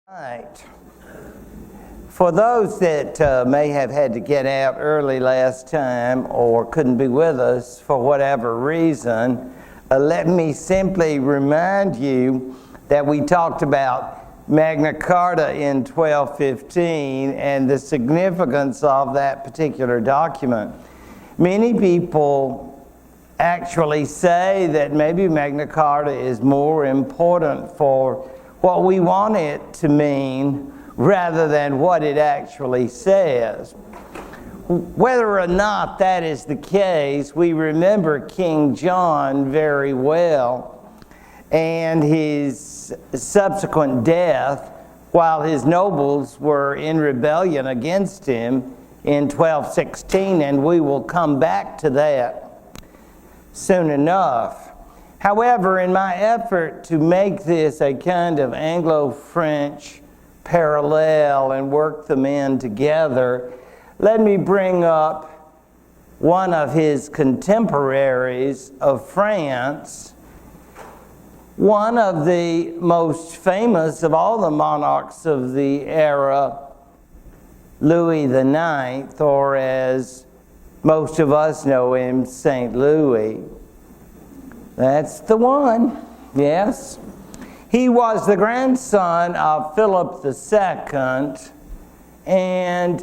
Right. For those that may have had to get out early last time or couldn't be with us for whatever reason, let me simply remind you that we talked about Magna Carta in 1215 and the significance of that particular document. Many people actually say that maybe Magna Carta is more important for what we want it to mean rather than what it actually says. Whether or not that is the case, we remember King John very well and his subsequent death while his nobles were in rebellion against him in 1216, and we will come back to that soon enough. However, in my effort to make this a kind of Anglo-French parallel and work them in together, let me bring up one of his contemporaries of France, one of the most famous of all the monarchs of the era, Louis IX, or as most of us know him, St. Louis. That's the one, yes. He was the grandson of Philip II, and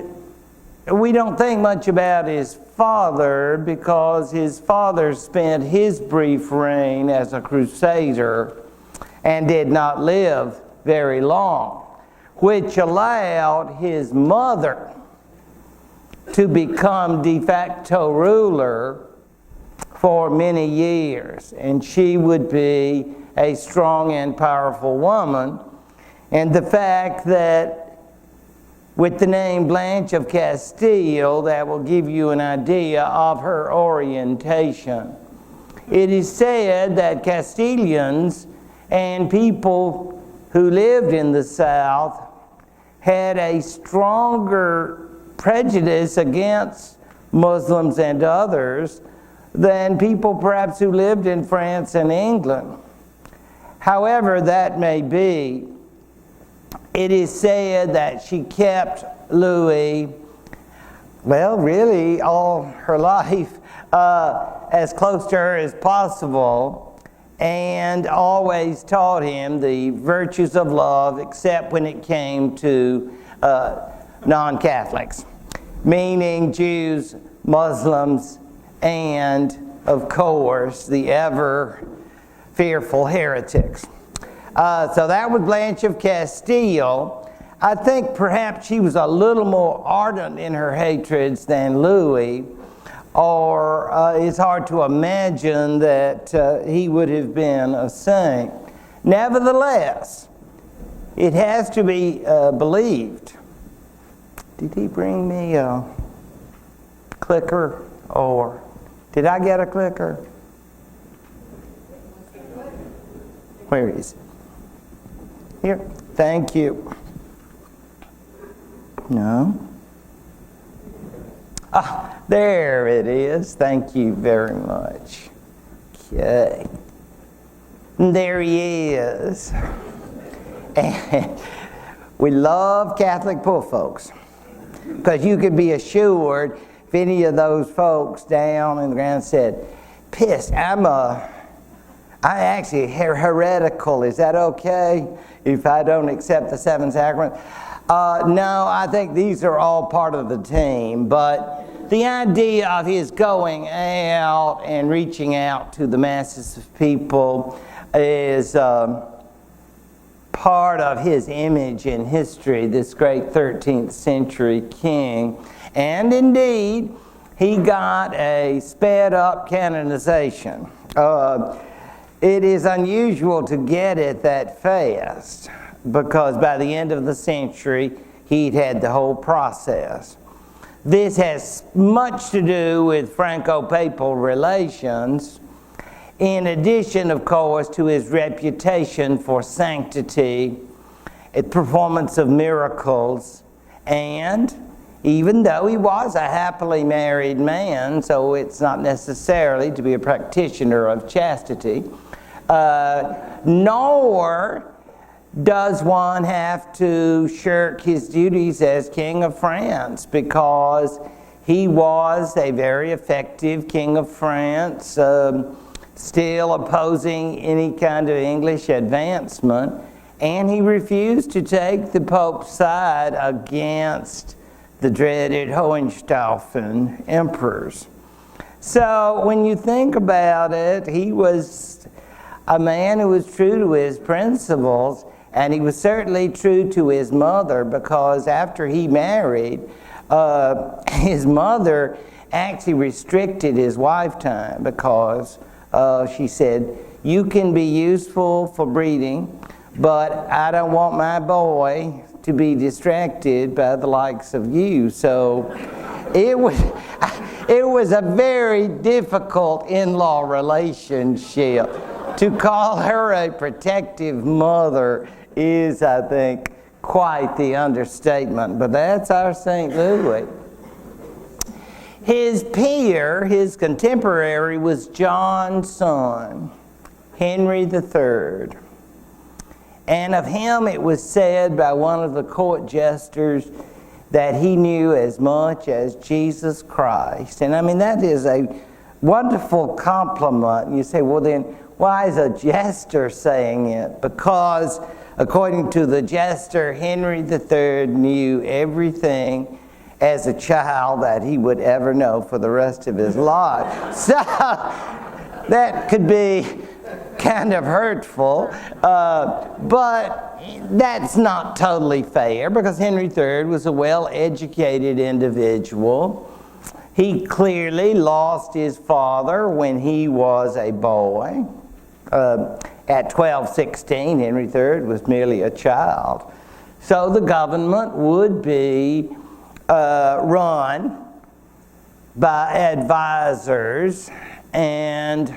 we don't think much about his father because his father spent his brief reign as a crusader and did not live very long, which allowed his mother to become de facto ruler for many years, and she would be a strong and powerful woman. And the fact that with the name Blanche of Castile, that will give you an idea of her orientation. It is said that Castilians and people who lived in the South had a stronger prejudice against Muslims and others than people perhaps who lived in France and England. However that may be, it is said that she kept Louis, well, really all her life, as close to her as possible, and always taught him the virtues of love, except when it came to non-Catholics, meaning Jews, Muslims, and, of course, the ever fearful heretics. So that was Blanche of Castile. I think perhaps she was a little more ardent in her hatreds than Louis, or it's hard to imagine that he would have been a saint. Nevertheless, it has to be believed. Did he bring me a clicker, or did I get a clicker? Where is it? Here. Thank you. No? Ah, there it is. Thank you very much. Okay. There he is. And we love Catholic poor folks, because you could be assured if any of those folks down in the ground said, "Pissed, I actually heretical. Is that okay if I don't accept the seven sacraments?" No, I think these are all part of the team. But the idea of his going out and reaching out to the masses of people is part of his image in history, this great 13th century king. And indeed, he got a sped up canonization. It is unusual to get it that fast, because by the end of the century, he'd had the whole process. This has much to do with Franco-Papal relations, in addition, of course, to his reputation for sanctity, performance of miracles, and even though he was a happily married man, so it's not necessarily to be a practitioner of chastity, nor does one have to shirk his duties as King of France? Because he was a very effective King of France, still opposing any kind of English advancement, and he refused to take the Pope's side against the dreaded Hohenstaufen emperors. So when you think about it, he was a man who was true to his principles, and he was certainly true to his mother, because after he married, his mother actually restricted his wife time, because she said, you can be useful for breeding, but I don't want my boy to be distracted by the likes of you. So it was a very difficult in-law relationship. To call her a protective mother is, I think, quite the understatement. But that's our St. Louis. His peer, his contemporary, was John's son, Henry III. And of him it was said by one of the court jesters that he knew as much as Jesus Christ. And I mean, that is a wonderful compliment. And you say, well then, why is a jester saying it? Because according to the jester, Henry III knew everything as a child that he would ever know for the rest of his life. So that could be kind of hurtful, but that's not totally fair, because Henry III was a well-educated individual. He clearly lost his father when he was a boy. At 12-16, Henry III was merely a child. So the government would be run by advisors, and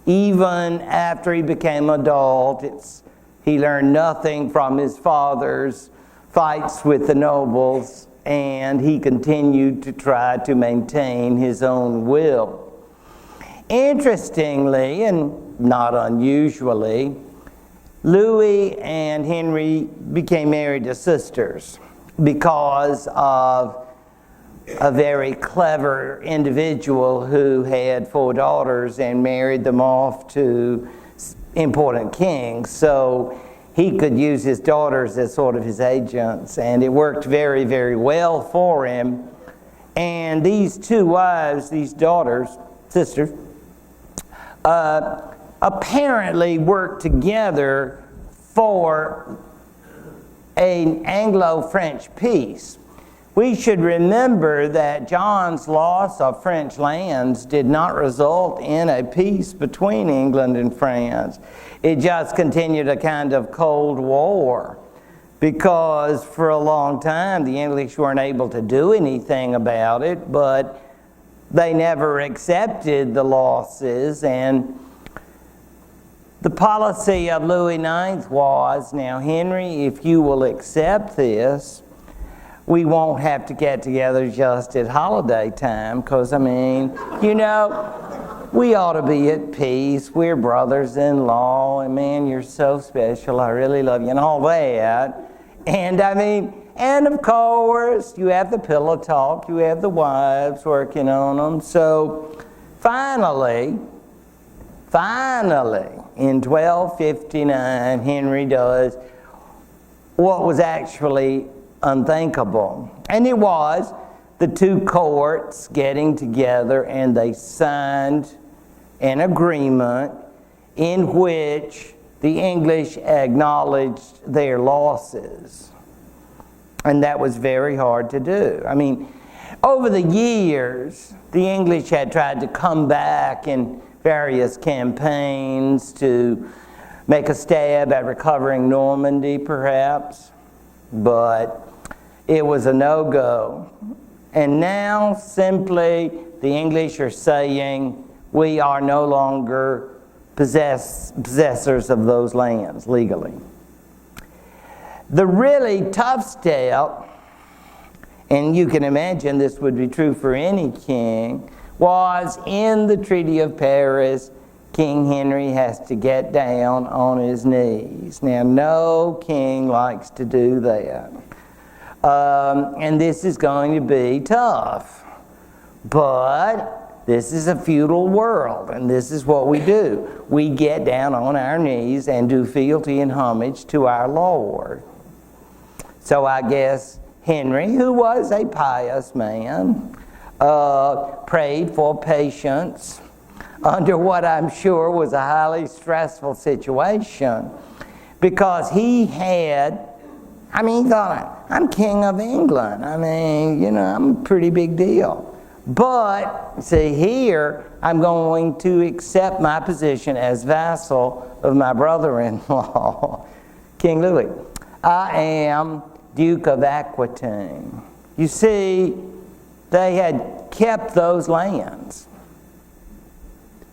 even after he became adult, he learned nothing from his father's fights with the nobles, and he continued to try to maintain his own will. Interestingly, and not unusually, Louis and Henry became married as sisters because of a very clever individual who had 4 daughters and married them off to important kings. So he could use his daughters as sort of his agents, and it worked very, very well for him. And these 2 wives, these daughters, sisters, apparently worked together for an Anglo-French peace. We should remember that John's loss of French lands did not result in a peace between England and France. It just continued a kind of Cold War, because for a long time the English weren't able to do anything about it, but they never accepted the losses. And the policy of Louis IX was, now Henry, if you will accept this, we won't have to get together just at holiday time, because, I mean, you know, we ought to be at peace. We're brothers-in-law, and man, you're so special. I really love you, and all that. And I mean, and of course, you have the pillow talk. You have the wives working on them. So finally, in 1259, Henry does what was actually unthinkable. And it was the 2 courts getting together, and they signed an agreement in which the English acknowledged their losses. And that was very hard to do. I mean, over the years, the English had tried to come back in various campaigns to make a stab at recovering Normandy, perhaps, but it was a no-go. And now simply the English are saying, we are no longer possessors of those lands legally. The really tough step, and you can imagine this would be true for any king, was in the Treaty of Paris King Henry has to get down on his knees. Now, no king likes to do that. And this is going to be tough. But this is a feudal world, and this is what we do. We get down on our knees and do fealty and homage to our Lord. So I guess Henry, who was a pious man, prayed for patience under what I'm sure was a highly stressful situation, because he had, he thought, I'm king of England. I'm a pretty big deal. But, see, here, I'm going to accept my position as vassal of my brother-in-law, King Louis. I am Duke of Aquitaine. You see, they had kept those lands,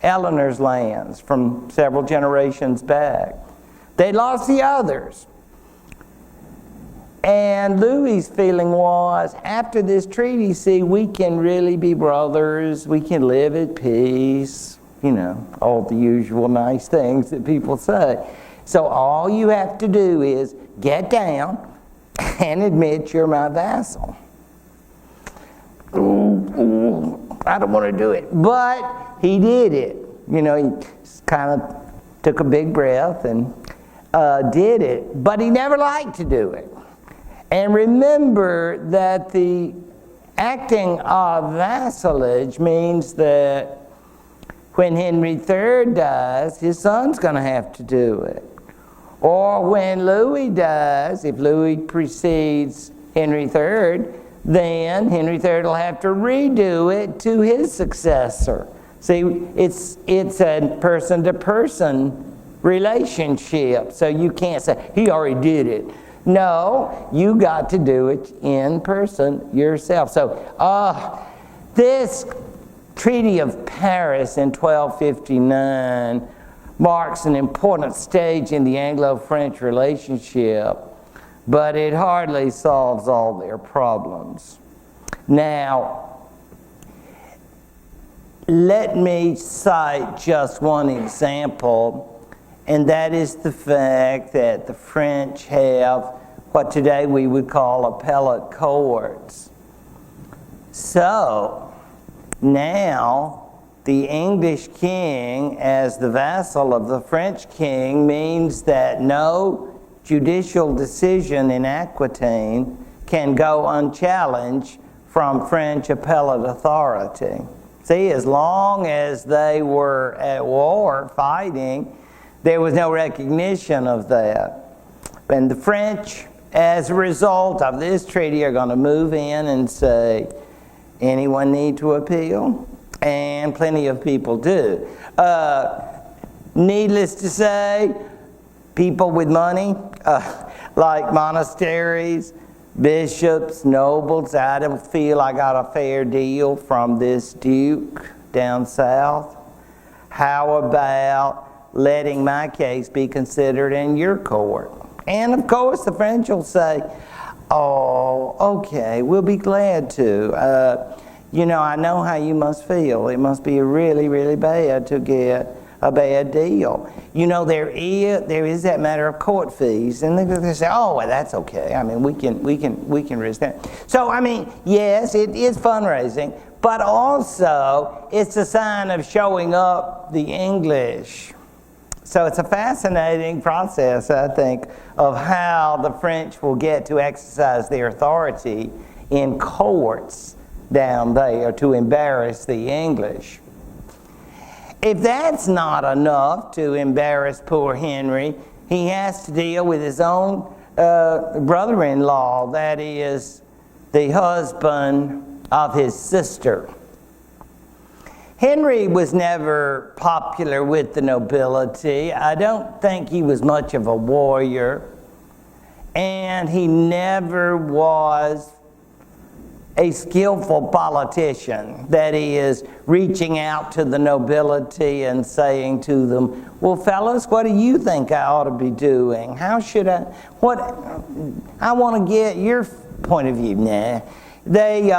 Eleanor's lands, from several generations back. They lost the others. And Louis's feeling was, after this treaty, see, we can really be brothers, we can live at peace, all the usual nice things that people say. So all you have to do is get down and admit you're my vassal. I don't want to do it. But he did it. He kind of took a big breath and did it. But he never liked to do it. And remember that the acting of vassalage means that when Henry III dies, his son's going to have to do it. Or when Louis dies, if Louis precedes Henry III, then Henry III will have to redo it to his successor. See, it's a person-to-person relationship, so you can't say, he already did it. No, you got to do it in person yourself. So, this Treaty of Paris in 1259 marks an important stage in the Anglo-French relationship, but it hardly solves all their problems. Now, let me cite just one example, and that is the fact that the French have what today we would call appellate courts. So, now, the English king, as the vassal of the French king, means that no judicial decision in Aquitaine can go unchallenged from French appellate authority. See, as long as they were at war, fighting, there was no recognition of that. And the French, as a result of this treaty, are going to move in and say, anyone need to appeal? And plenty of people do. Needless to say, people with money, like monasteries, bishops, nobles, I don't feel I got a fair deal from this duke down south. How about letting my case be considered in your court? And of course the French will say, oh, okay, we'll be glad to. I know how you must feel. It must be really, really bad to get a bad deal. There is that matter of court fees, and they say, oh, well, that's okay. We can risk that. So, yes, it is fundraising, but also it's a sign of showing up the English. So it's a fascinating process, I think, of how the French will get to exercise their authority in courts down there to embarrass the English. If that's not enough to embarrass poor Henry, he has to deal with his own brother-in-law, that is, the husband of his sister. Henry was never popular with the nobility. I don't think he was much of a warrior, and he never was a skillful politician, that is, reaching out to the nobility and saying to them, well, fellas, what do you think I ought to be doing? How should I want to get your point of view. Nah. They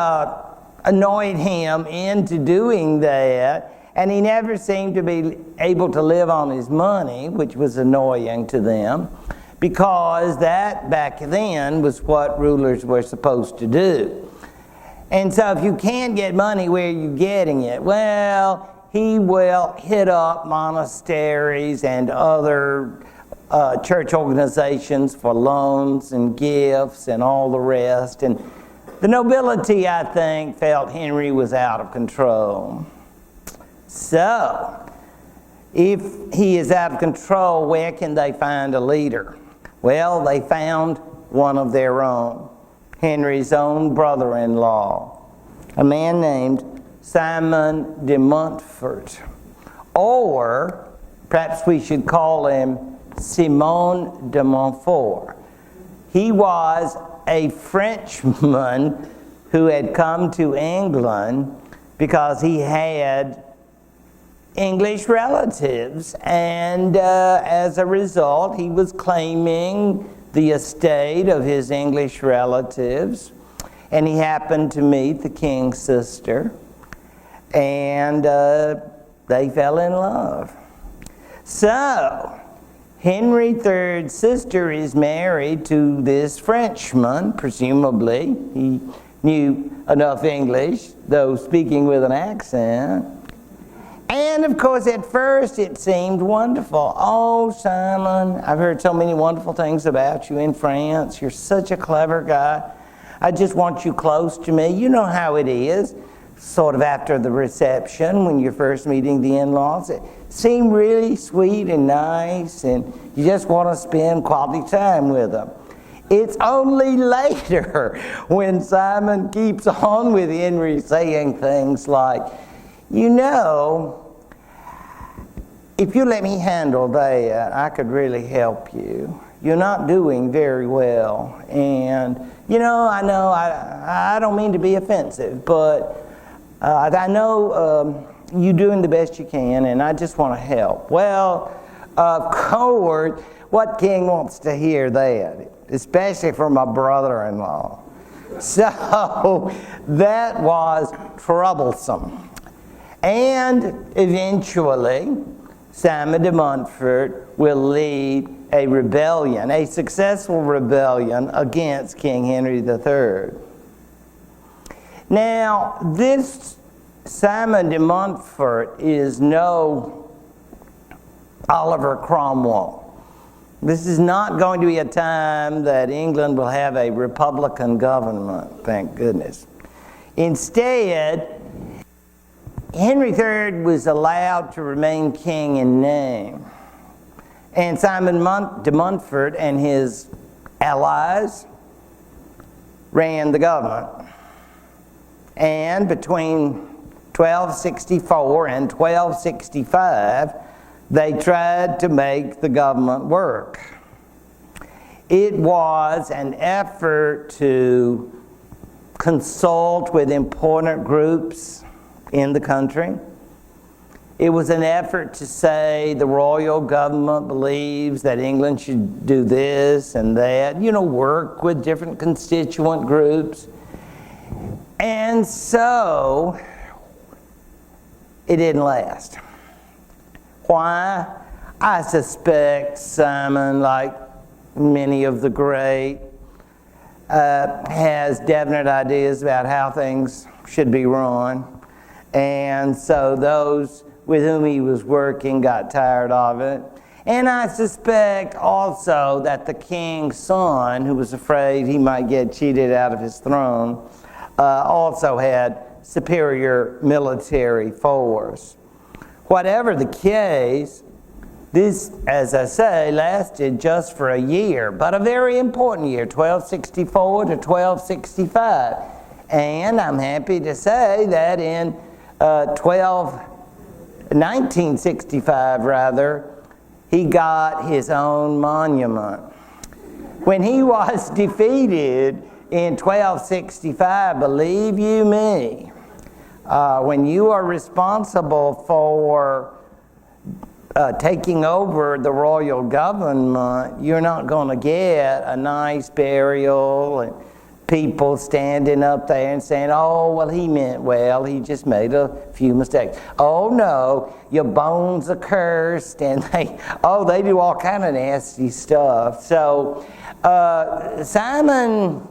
annoyed him into doing that, and he never seemed to be able to live on his money, which was annoying to them, because that back then was what rulers were supposed to do. And so if you can't get money, where are you getting it? Well, he will hit up monasteries and other church organizations for loans and gifts and all the rest. And the nobility, I think, felt Henry was out of control. So, if he is out of control, where can they find a leader? Well, they found one of their own, Henry's own brother-in-law, a man named Simon de Montfort, or perhaps we should call him Simon de Montfort. He was a Frenchman who had come to England because he had English relatives, and as a result he was claiming the estate of his English relatives, and he happened to meet the king's sister, and they fell in love. So Henry III's sister is married to this Frenchman, presumably. He knew enough English, though speaking with an accent. And of course, at first it seemed wonderful. Oh, Simon, I've heard so many wonderful things about you in France. You're such a clever guy. I just want you close to me. You know how it is, sort of after the reception when you're first meeting the in-laws. It seemed really sweet and nice, and you just want to spend quality time with them. It's only later when Simon keeps on with Henry saying things like, you know, if you let me handle that, I could really help you. You're not doing very well. And, you know, I don't mean to be offensive, but I know you're doing the best you can, and I just want to help. Well, of course, what king wants to hear that? Especially from my brother-in-law. So that was troublesome. And eventually, Simon de Montfort will lead a rebellion, a successful rebellion against King Henry III. Now, this Simon de Montfort is no Oliver Cromwell. This is not going to be a time that England will have a Republican government, thank goodness. Instead, Henry III was allowed to remain king in name. And Simon de Montfort and his allies ran the government. And between 1264 and 1265, they tried to make the government work. It was an effort to consult with important groups in the country. It was an effort to say the royal government believes that England should do this and that, you know, work with different constituent groups. And so it didn't last. Why? I suspect Simon, like many of the great, has definite ideas about how things should be run. And so those with whom he was working got tired of it. And I suspect also that the king's son, who was afraid he might get cheated out of his throne, also had superior military force. Whatever the case, this, as I say, lasted just for a year, but a very important year, 1264 to 1265. And I'm happy to say that in 1965 rather, he got his own monument. When he was defeated in 1265, believe you me, when you are responsible for taking over the royal government, you're not going to get a nice burial and people standing up there and saying, oh, well, he meant well, he just made a few mistakes. Oh, no, your bones are cursed, and they do all kind of nasty stuff. So Simon,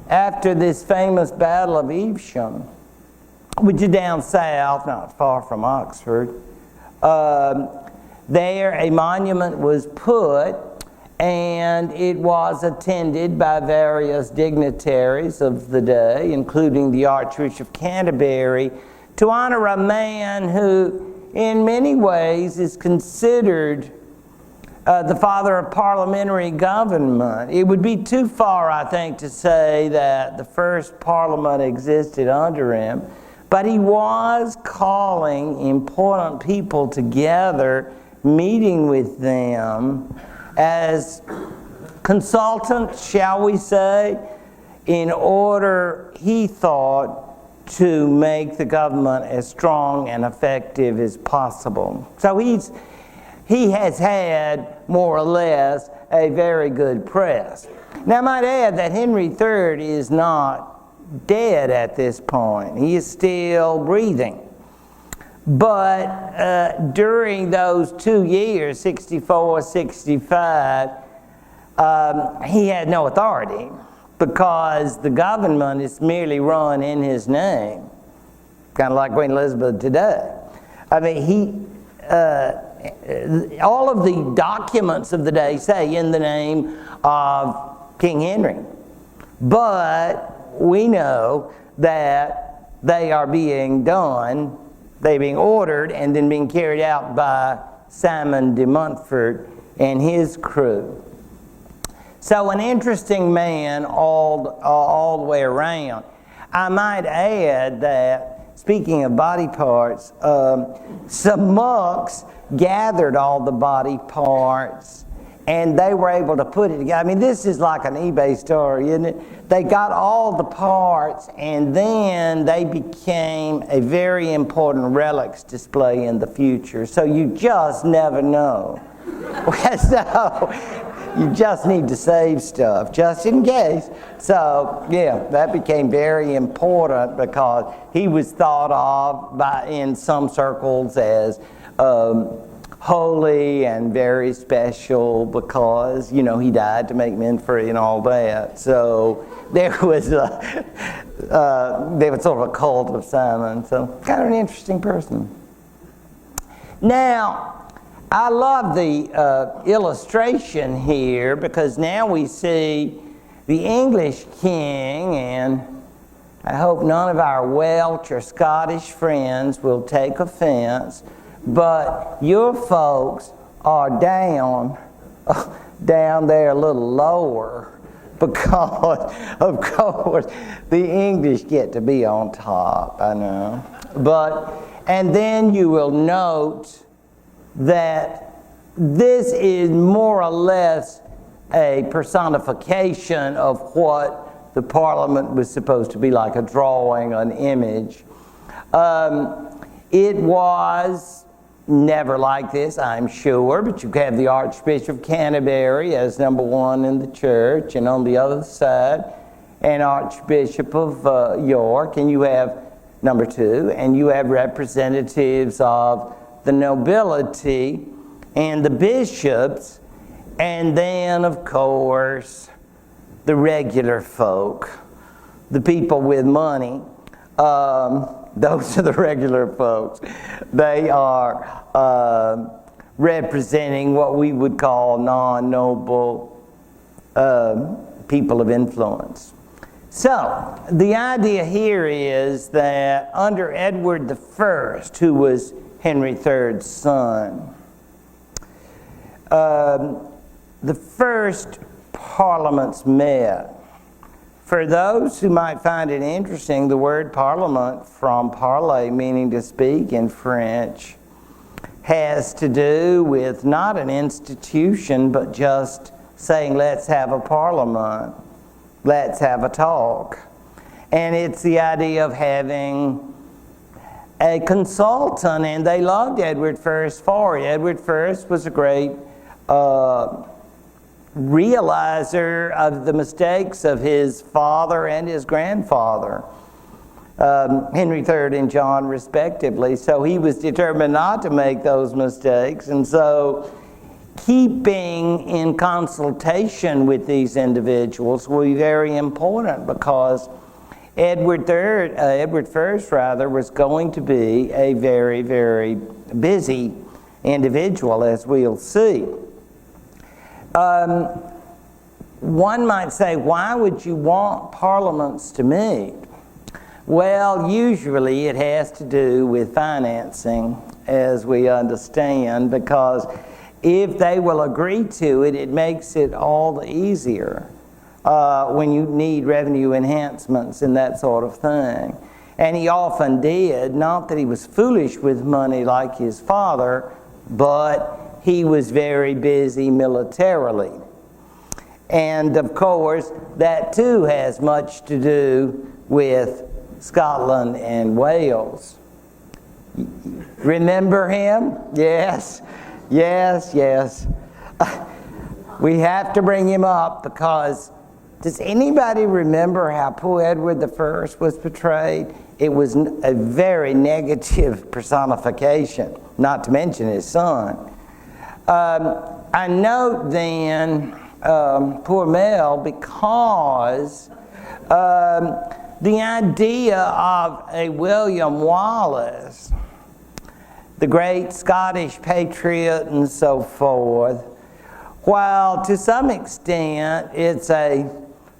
after this famous Battle of Evesham, which is down south, not far from Oxford, there a monument was put, and it was attended by various dignitaries of the day, including the Archbishop of Canterbury, to honor a man who in many ways is considered the father of parliamentary government. It would be too far, I think, to say that the first parliament existed under him, but he was calling important people together, meeting with them as consultants, shall we say, in order, he thought, to make the government as strong and effective as possible. So he has had, more or less, a very good press. Now I might add that Henry III is not dead at this point. He is still breathing. But during those 2 years, 64, 65, he had no authority because the government is merely run in his name, kind of like Queen Elizabeth today. I mean, all of the documents of the day say in the name of King Henry. But we know that they are being done, they're being ordered and then being carried out by Simon de Montfort and his crew. So an interesting man all the way around. I might add that, speaking of body parts, some monks gathered all the body parts and they were able to put it together. I mean, this is like an eBay story, isn't it? They got all the parts and then they became a very important relics display in the future. So you just never know. So you just need to save stuff, just in case. So, yeah, that became very important because he was thought of in some circles as holy and very special because, you know, he died to make men free and all that. So there was sort of a cult of Simon. So kind of an interesting person. Now, I love the illustration here because now we see the English king, and I hope none of our Welsh or Scottish friends will take offense, but your folks are down there a little lower because, of course, the English get to be on top, I know. And then you will note that this is more or less a personification of what the Parliament was supposed to be like, a drawing, an image. It was never like this, I'm sure, but you have the Archbishop of Canterbury as number one in the church, and on the other side, an Archbishop of York, and you have number two, and you have representatives of the nobility and the bishops, and then, of course, the regular folk, the people with money. Those are the regular folks. They are representing what we would call non-noble people of influence. So, the idea here is that under Edward I, who was Henry III's son, the first parliaments met. For those who might find it interesting, the word parliament, from parler, meaning to speak in French, has to do with not an institution, but just saying, let's have a parliament, let's have a talk. And it's the idea of having a consultant, and they loved Edward I for it. Edward I was a great realizer of the mistakes of his father and his grandfather, Henry III and John respectively. So he was determined not to make those mistakes, and so keeping in consultation with these individuals will be very important, because Edward I was going to be a very, very busy individual, as we'll see. One might say, why would you want parliaments to meet? Well, usually it has to do with financing, as we understand, because if they will agree to it, it makes it all the easier when you need revenue enhancements and that sort of thing. And he often did, not that he was foolish with money like his father, but he was very busy militarily. And of course, that too has much to do with Scotland and Wales. Remember him? Yes, yes, yes. We have to bring him up, because does anybody remember how poor Edward I was portrayed? It was a very negative personification, not to mention his son. I note then poor Mel, because the idea of a William Wallace, the great Scottish patriot and so forth, while to some extent it's a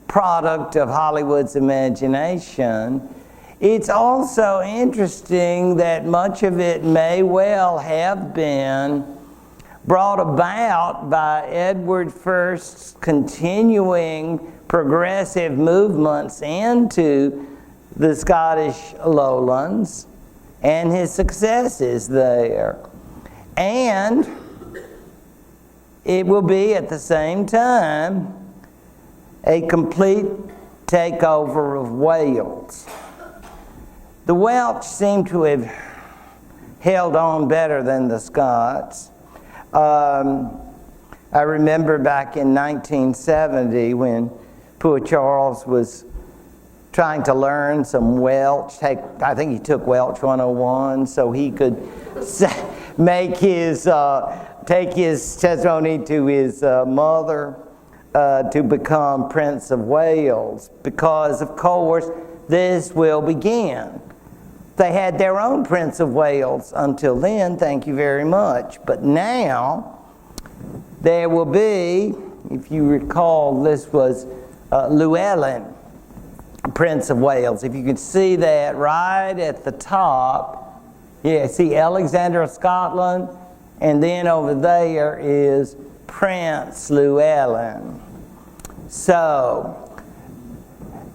product of Hollywood's imagination, it's also interesting that much of it may well have been brought about by Edward I's continuing progressive movements into the Scottish lowlands and his successes there. And it will be at the same time a complete takeover of Wales. The Welsh seem to have held on better than the Scots. I remember back in 1970 when poor Charles was trying to learn some Welsh. I think he took Welsh 101 so he could make his take his testimony to his mother to become Prince of Wales, because of course this will begin. They had their own Prince of Wales until then, thank you very much. But now there will be, if you recall, this was Llewellyn, Prince of Wales. If you can see that right at the top, yeah, see Alexander of Scotland, and then over there is Prince Llewellyn. So,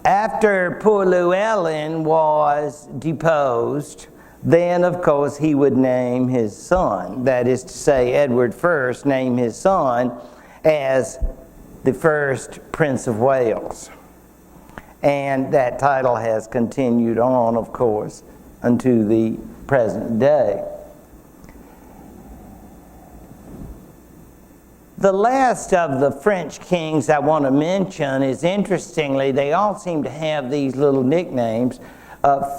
after poor Llewellyn was deposed, then of course he would name his son. That is to say, Edward I named his son as the first Prince of Wales. And that title has continued on, of course, unto the present day. The last of the French kings I want to mention is, interestingly, they all seem to have these little nicknames.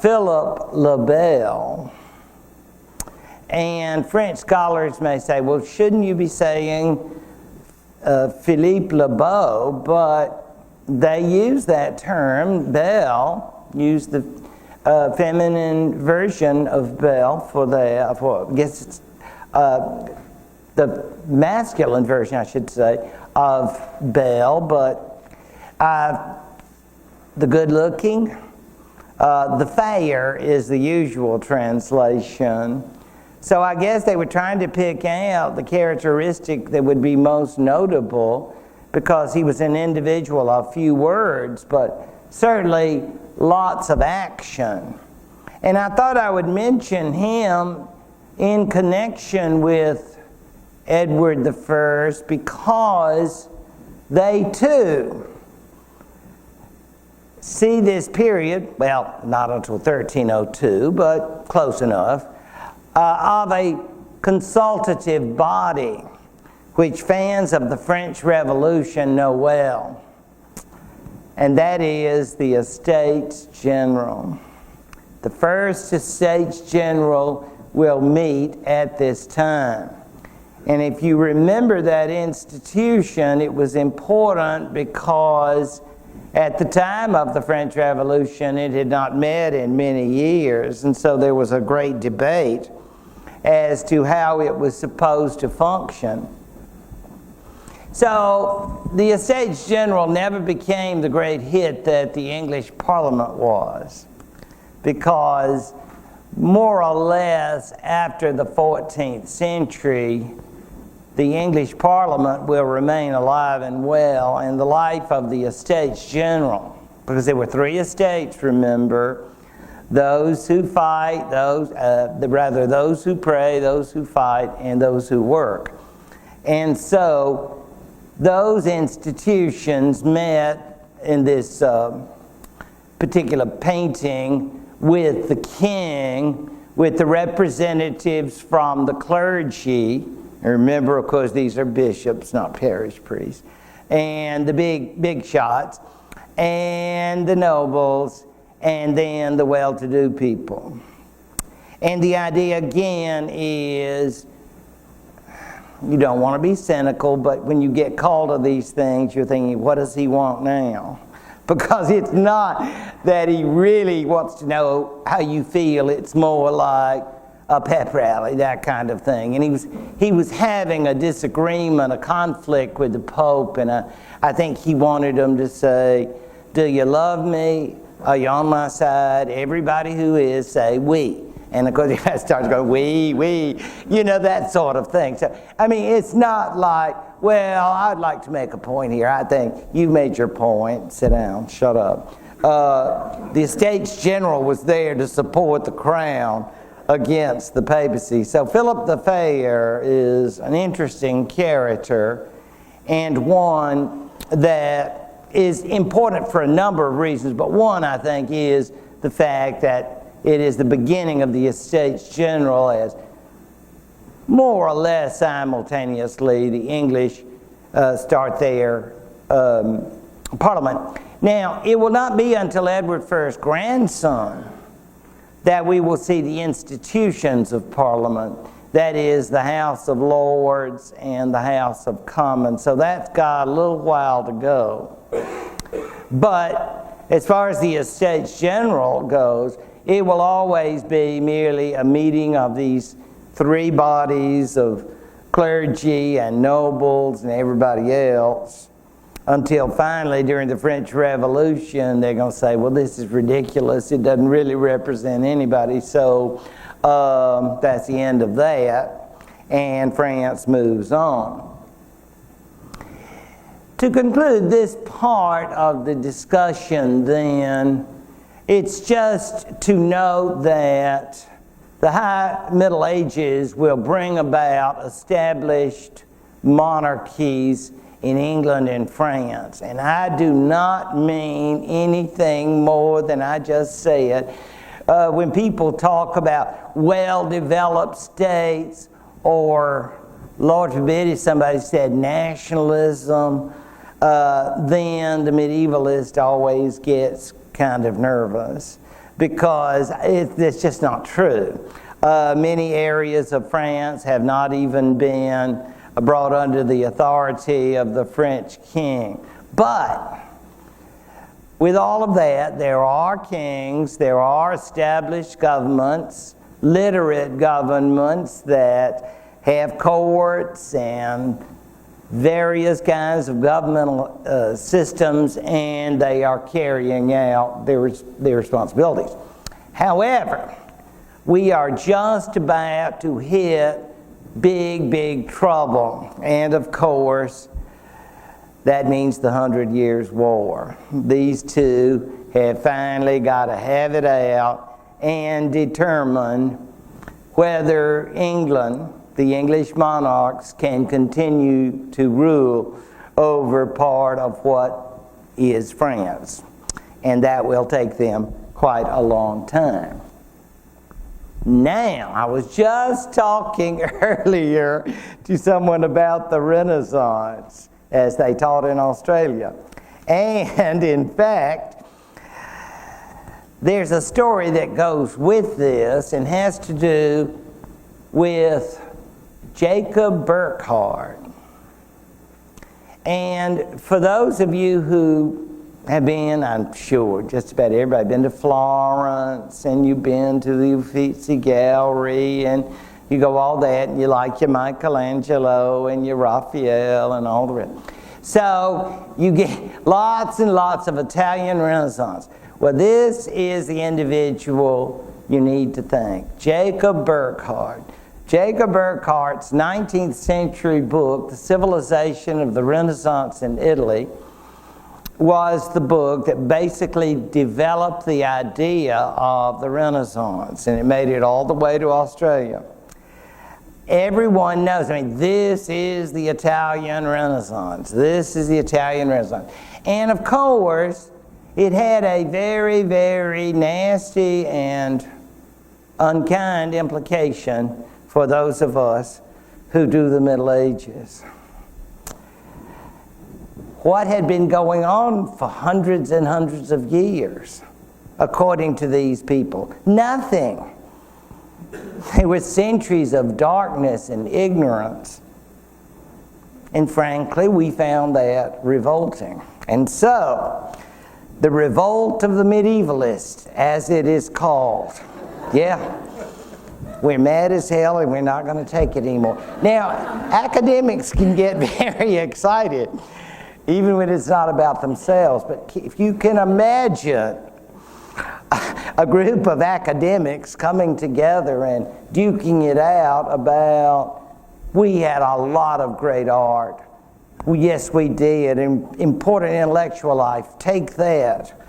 Philip le Bel. And French scholars may say, well, shouldn't you be saying Philippe le Beau? But they use that term, Bel, use the feminine version of Bel for that. I guess it's the masculine version, I should say, of Bel, but the good-looking, the fair is the usual translation. So I guess they were trying to pick out the characteristic that would be most notable, because he was an individual of few words, but certainly lots of action. And I thought I would mention him in connection with Edward I, because they too see this period, well, not until 1302, but close enough, of a consultative body which fans of the French Revolution know well, and that is the Estates General. The first Estates General will meet at this time. And if you remember that institution, it was important because at the time of the French Revolution, it had not met in many years, and so there was a great debate as to how it was supposed to function. So the Estates General never became the great hit that the English Parliament was, because more or less after the 14th century, the English Parliament will remain alive and well, and the life of the Estates General, because there were three estates, remember, those who fight, those who pray, those who fight, and those who work. And so those institutions met in this particular painting with the king, with the representatives from the clergy. Remember, of course, these are bishops, not parish priests, and the big shots, and the nobles, and then the well-to-do people. And the idea again is, you don't want to be cynical, but when you get called to these things, you're thinking, what does he want now? Because it's not that he really wants to know how you feel. It's more like a pep rally, that kind of thing. And he was having a disagreement, a conflict with the Pope, and I think he wanted him to say, do you love me? Are you on my side? Everybody who is, say we. And of course, he starts going, we, you know, that sort of thing. So, I mean, it's not like, well, I'd like to make a point here. I think you've made your point. Sit down, shut up. The Estates General was there to support the crown against the papacy. So Philip the Fair is an interesting character, and one that is important for a number of reasons, but one, I think, is the fact that it is the beginning of the Estates General, as more or less simultaneously the English start their parliament. Now, it will not be until Edward I's grandson that we will see the institutions of Parliament. That is, the House of Lords and the House of Commons. So that's got a little while to go. But as far as the Estates General goes, it will always be merely a meeting of these three bodies of clergy and nobles and everybody else, until finally during the French Revolution they're going to say, well, this is ridiculous, it doesn't really represent anybody, so that's the end of that, and France moves on. To conclude this part of the discussion then, it's just to note that the High Middle Ages will bring about established monarchies in England and France. And I do not mean anything more than I just said. When people talk about well-developed states, or, Lord forbid, if somebody said nationalism, then the medievalist always gets kind of nervous, because it's just not true. Many areas of France have not even been brought under the authority of the French king. But with all of that, there are kings, there are established governments, literate governments that have courts and various kinds of governmental systems, and they are carrying out their responsibilities. However, we are just about to hit big trouble, and of course that means the 100 Years' War. These two have finally got to have it out and determine whether England, the English monarchs, can continue to rule over part of what is France. And that will take them quite a long time. Now, I was just talking earlier to someone about the Renaissance, as they taught in Australia. And in fact, there's a story that goes with this and has to do with Jacob Burckhardt. And for those of you who have been, I'm sure, just about everybody, been to Florence, and you've been to the Uffizi Gallery, and you go all that, and you like your Michelangelo and your Raphael and all the rest. So you get lots and lots of Italian Renaissance. Well, this is the individual you need to thank, Jacob Burckhardt. Jacob Burckhardt's 19th century book, The Civilization of the Renaissance in Italy, was the book that basically developed the idea of the Renaissance, and it made it all the way to Australia. Everyone knows, this is the Italian Renaissance. This is the Italian Renaissance. And of course, it had a very, very nasty and unkind implication for those of us who do the Middle Ages. What had been going on for hundreds and hundreds of years, according to these people? Nothing. There were centuries of darkness and ignorance. And frankly, we found that revolting. And so, the revolt of the medievalists, as it is called. Yeah. We're mad as hell and we're not going to take it anymore. Now, academics can get very excited, even when it's not about themselves. But if you can imagine a group of academics coming together and duking it out about, we had a lot of great art. Well, yes, we did. Important intellectual life. Take that,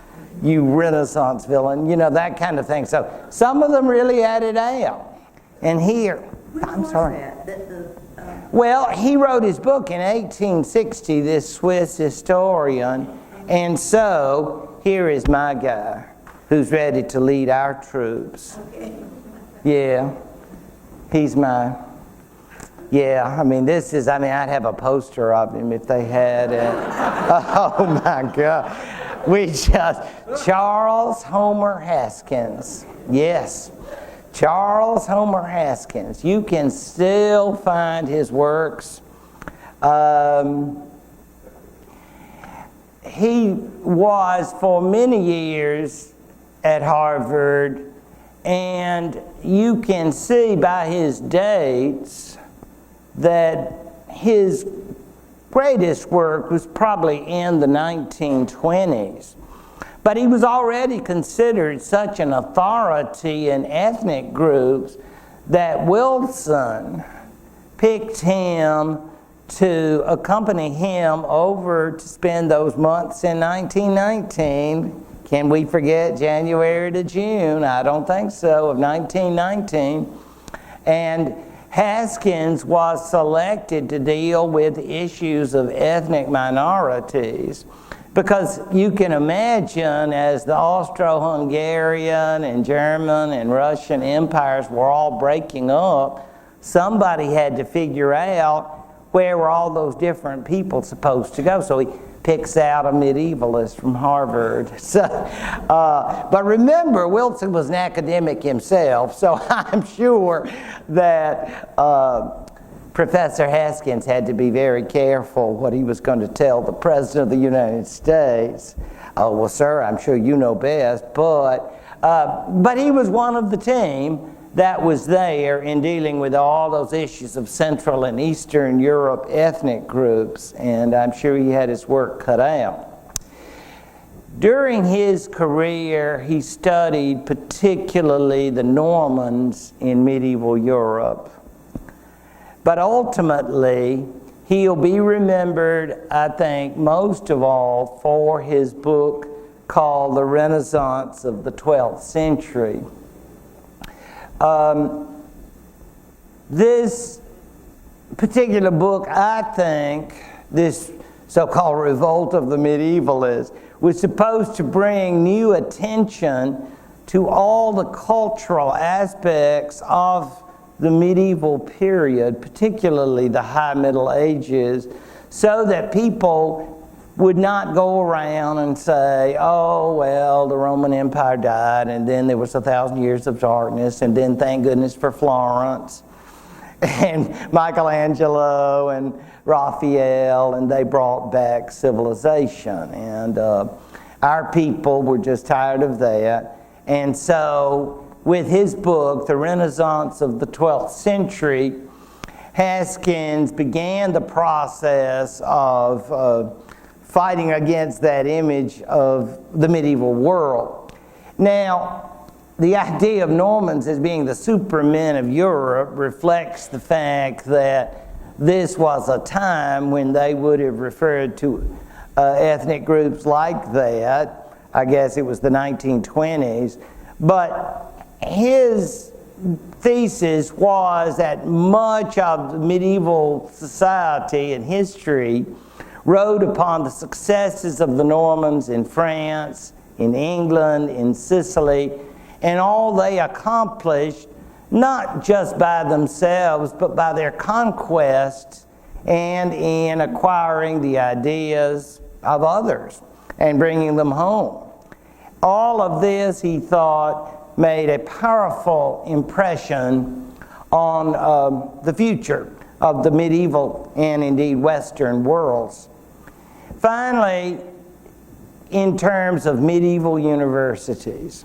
you Renaissance villain. That kind of thing. So some of them really had it out. And here, I'm sorry. Well, he wrote his book in 1860, this Swiss historian. And so here is my guy who's ready to lead our troops. Yeah, he's my... Yeah, I'd have a poster of him if they had it. Oh my God. Charles Homer Haskins. Yes, Charles Homer Haskins. You can still find his works. He was for many years at Harvard, and you can see by his dates that his greatest work was probably in the 1920s. But he was already considered such an authority in ethnic groups that Wilson picked him to accompany him over to spend those months in 1919. Can we forget January to June? I don't think so, of 1919. And Haskins was selected to deal with issues of ethnic minorities because you can imagine as the Austro-Hungarian and German and Russian empires were all breaking up, somebody had to figure out where were all those different people supposed to go. So he picks out a medievalist from Harvard. So, but remember, Wilson was an academic himself, so I'm sure that Professor Haskins had to be very careful what he was going to tell the President of the United States. Oh, well, sir, I'm sure you know best, but he was one of the team that was there in dealing with all those issues of Central and Eastern Europe ethnic groups, and I'm sure he had his work cut out. During his career, he studied particularly the Normans in medieval Europe. But ultimately, he'll be remembered, I think, most of all for his book called The Renaissance of the 12th Century. This particular book, I think, this so-called revolt of the medievalists, was supposed to bring new attention to all the cultural aspects of the medieval period, particularly the High Middle Ages, so that people would not go around and say, oh, well, the Roman Empire died, and then there was 1,000 years of darkness, and then thank goodness for Florence, and Michelangelo, and Raphael, and they brought back civilization. And our people were just tired of that. And so, with his book, The Renaissance of the 12th Century, Haskins began the process of fighting against that image of the medieval world. Now, the idea of Normans as being the supermen of Europe reflects the fact that this was a time when they would have referred to ethnic groups like that. I guess it was the 1920s. But his thesis was that much of medieval society and history rode upon the successes of the Normans in France, in England, in Sicily, and all they accomplished, not just by themselves, but by their conquests and in acquiring the ideas of others and bringing them home. All of this, he thought, made a powerful impression on the future of the medieval and indeed Western worlds. Finally, in terms of medieval universities,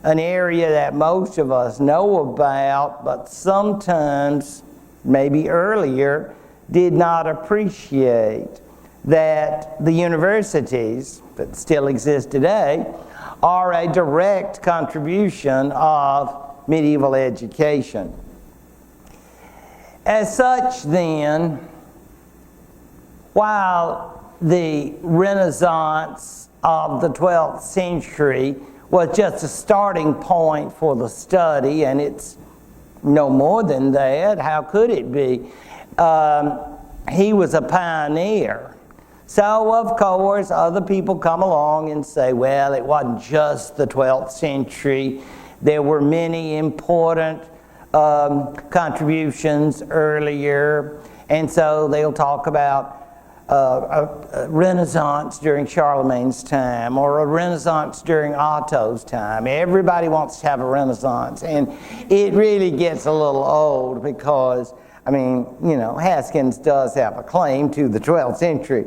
an area that most of us know about, but sometimes, maybe earlier, did not appreciate, that the universities that still exist today are a direct contribution of medieval education. As such, then, while the Renaissance of the 12th century was just a starting point for the study, and it's no more than that, how could it be? He was a pioneer. So, of course, other people come along and say, well, it wasn't just the 12th century. There were many important contributions earlier, and so they'll talk about a Renaissance during Charlemagne's time, or a Renaissance during Otto's time. Everybody wants to have a Renaissance, and it really gets a little old because, I mean, you know, Haskins does have a claim to the 12th century.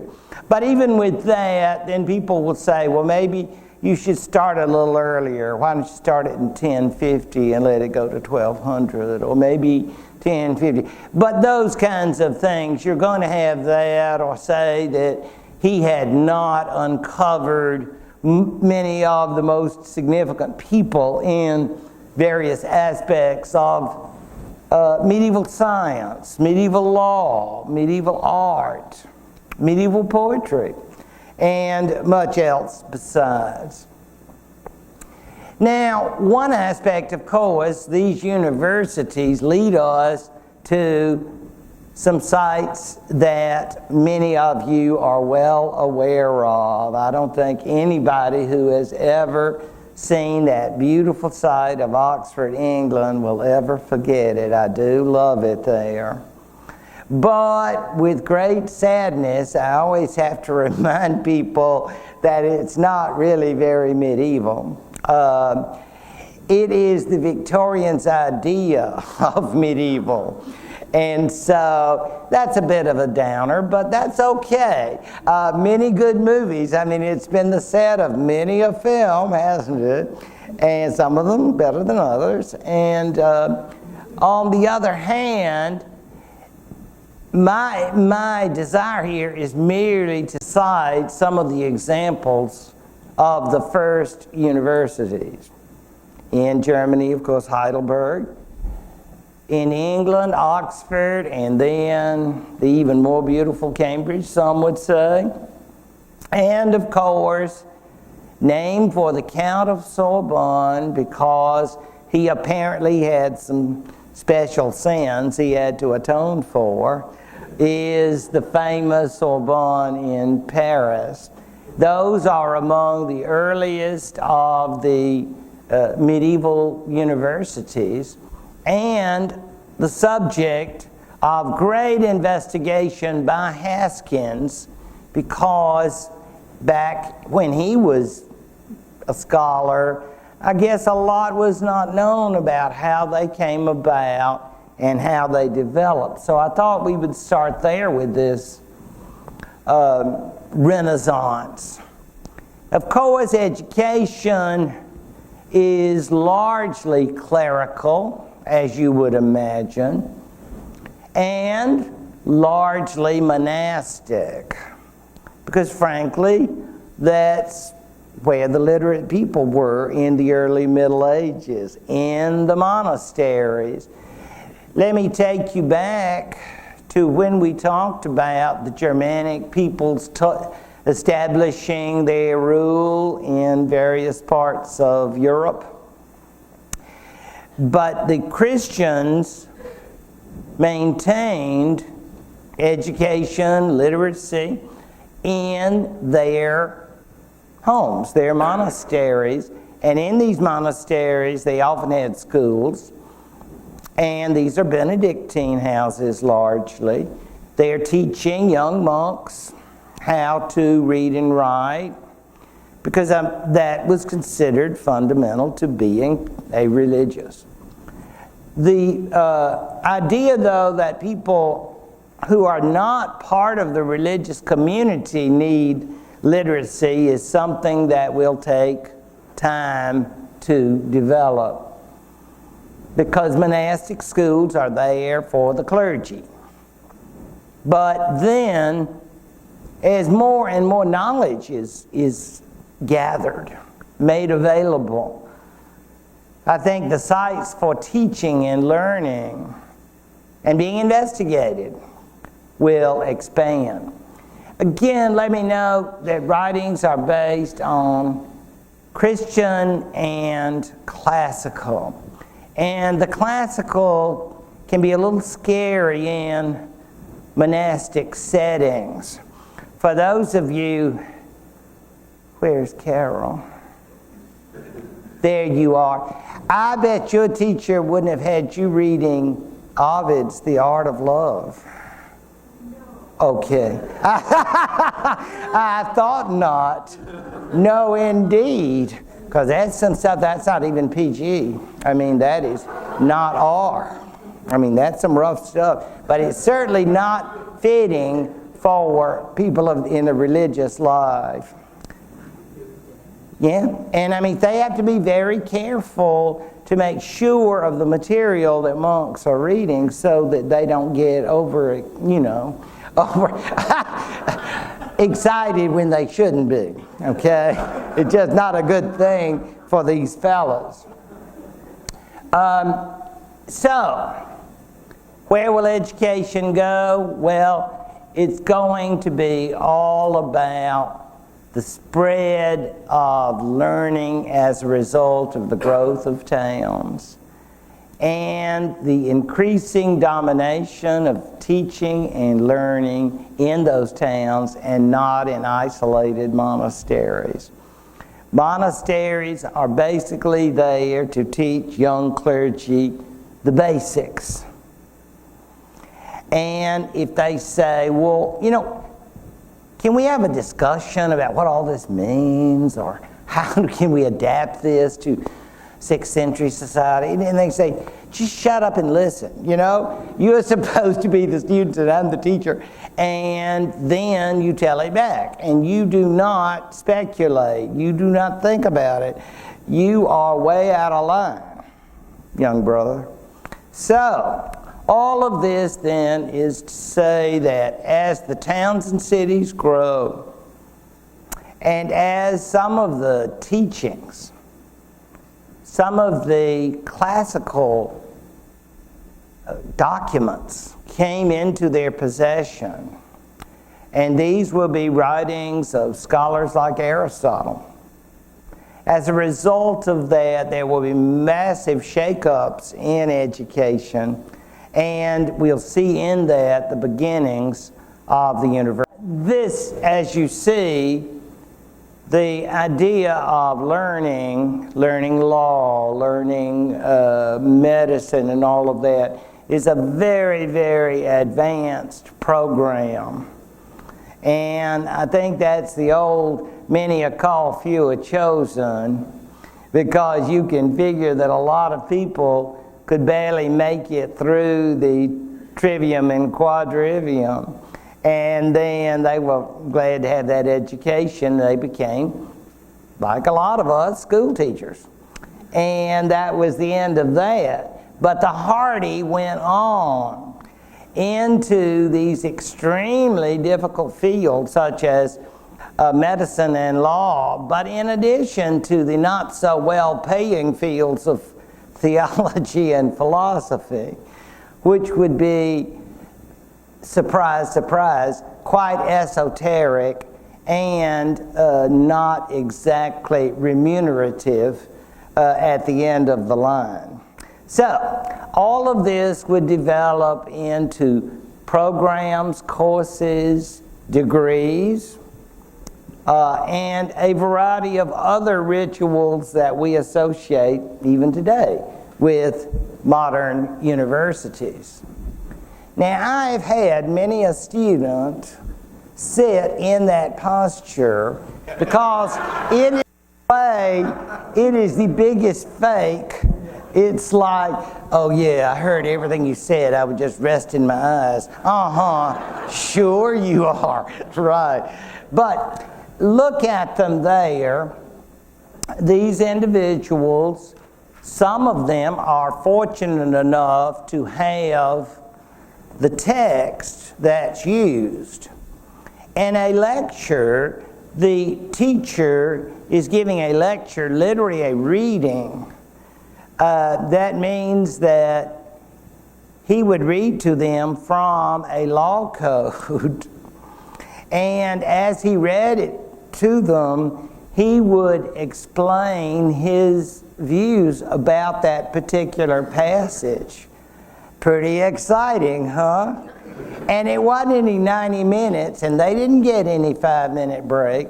But even with that, then people will say, well, maybe you should start a little earlier. Why don't you start it in 1050 and let it go to 1200, or maybe 1050. But those kinds of things, you're going to have that, or say that he had not uncovered many of the most significant people in various aspects of medieval science, medieval law, medieval art, medieval poetry, and much else besides. Now, one aspect, of course, these universities lead us to some sites that many of you are well aware of. I don't think anybody who has ever seen that beautiful site of Oxford, England, will ever forget it. I do love it there. But with great sadness, I always have to remind people that it's not really very medieval. It is the Victorians' idea of medieval. And so that's a bit of a downer, but that's okay. Many good movies. I mean, it's been the set of many a film, hasn't it? And some of them better than others. And on the other hand, my desire here is merely to cite some of the examples of the first universities. In Germany, of course, Heidelberg. In England, Oxford, and then the even more beautiful Cambridge, some would say. And, of course, named for the Count of Sorbonne because he apparently had some special sins he had to atone for, is the famous Sorbonne in Paris. Those are among the earliest of the medieval universities, and the subject of great investigation by Haskins, because back when he was a scholar, I guess a lot was not known about how they came about and how they developed. So I thought we would start there with this Renaissance. Of course, education is largely clerical, as you would imagine, and largely monastic, because frankly, that's where the literate people were in the early Middle Ages, in the monasteries. Let me take you back to when we talked about the Germanic peoples establishing their rule in various parts of Europe. But the Christians maintained education, literacy in their homes, their monasteries. And in these monasteries, they often had schools. And these are Benedictine houses largely. They're teaching young monks how to read and write, because that was considered fundamental to being a religious. The idea, though, that people who are not part of the religious community need literacy is something that will take time to develop, because monastic schools are there for the clergy. But then, as more and more knowledge is gathered, made available, I think the sites for teaching and learning and being investigated will expand. Again, let me note that writings are based on Christian and classical. And the classical can be a little scary in monastic settings. For those of you, where's Carol? There you are. I bet your teacher wouldn't have had you reading Ovid's The Art of Love. Okay. I thought not. No, indeed. Because that's some stuff that's not even PG. I mean, that is not R. I mean, that's some rough stuff. But it's certainly not fitting for people in a religious life. Yeah, and I mean, they have to be very careful to make sure of the material that monks are reading so that they don't get over excited when they shouldn't be, okay? It's just not a good thing for these fellows. So, where will education go? Well, it's going to be all about the spread of learning as a result of the growth of towns and the increasing domination of teaching and learning in those towns and not in isolated monasteries. Monasteries are basically there to teach young clergy the basics. And if they say, well, can we have a discussion about what all this means, or how can we adapt this to 6th century society? And they say, just shut up and listen. You're supposed to be the student and I'm the teacher. And then you tell it back. And you do not speculate. You do not think about it. You are way out of line, young brother. So, all of this then is to say that as the towns and cities grow, and as some of the teachings, some of the classical documents came into their possession, and these will be writings of scholars like Aristotle. As a result of that, there will be massive shake-ups in education, and we'll see in that the beginnings of the university. This, as you see, the idea of learning law, learning medicine and all of that is a very, very advanced program. And I think that's the old many a call, few are chosen, because you can figure that a lot of people could barely make it through the trivium and quadrivium. And then they were glad to have that education. They became, like a lot of us, school teachers. And that was the end of that. But the Hardy went on into these extremely difficult fields such as medicine and law, but in addition to the not so well paying fields of theology and philosophy, which would be, surprise, surprise, quite esoteric and not exactly remunerative at the end of the line. So, all of this would develop into programs, courses, degrees, and a variety of other rituals that we associate even today with modern universities. Now, I've had many a student sit in that posture because it is the biggest fake. It's like, oh yeah, I heard everything you said. I was just resting my eyes. Sure you are, right. But look at them there. These individuals, some of them are fortunate enough to have the text that's used. In a lecture, the teacher is giving a lecture, literally a reading. That means that he would read to them from a law code. And as he read it to them, he would explain his views about that particular passage. Pretty exciting, huh? And it wasn't any 90 minutes, and they didn't get any 5-minute break.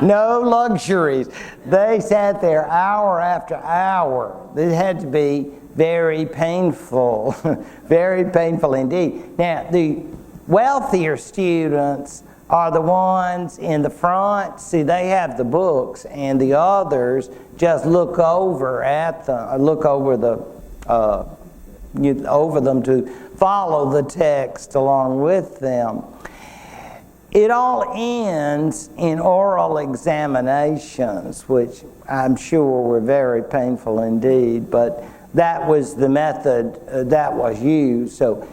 No luxuries. They sat there hour after hour. It had to be very painful, very painful indeed. Now, the wealthier students are the ones in the front. See, they have the books, and the others just look over at them, over them to follow the text along with them. It all ends in oral examinations, which I'm sure were very painful indeed, but that was the method that was used. So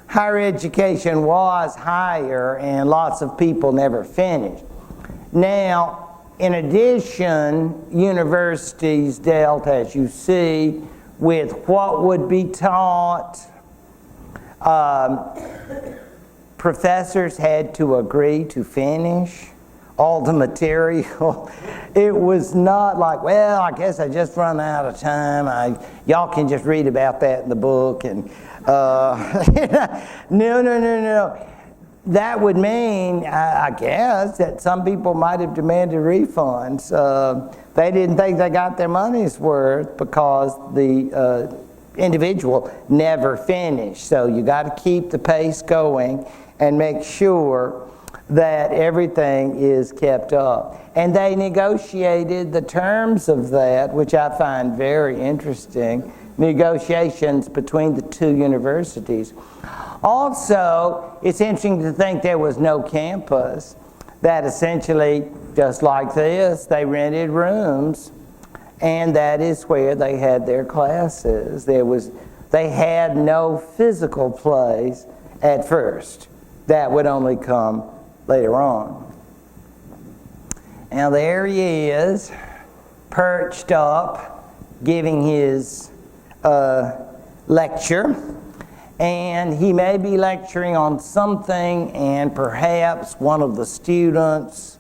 higher education was higher, and lots of people never finished. Now, in addition, universities dealt, as you see, with what would be taught. Professors had to agree to finish all the material. It was not like, well, I guess I just run out of time. Y'all can just read about that in the book. And no. That would mean, I guess, that some people might have demanded refunds. They didn't think they got their money's worth because the individual never finished. So you got to keep the pace going and make sure that everything is kept up. And they negotiated the terms of that, which I find very interesting, negotiations between the two universities. Also, it's interesting to think there was no campus, that essentially, just like this, they rented rooms, and that is where they had their classes. They had no physical place at first. That would only come later on. Now there he is, perched up, giving his lecture. And he may be lecturing on something, and perhaps one of the students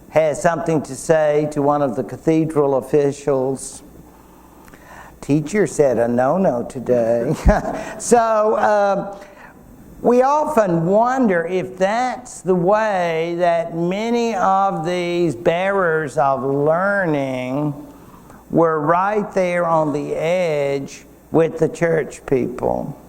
has something to say to one of the cathedral officials. Teacher said a no-no today. So We often wonder if that's the way that many of these bearers of learning were right there on the edge with the church people.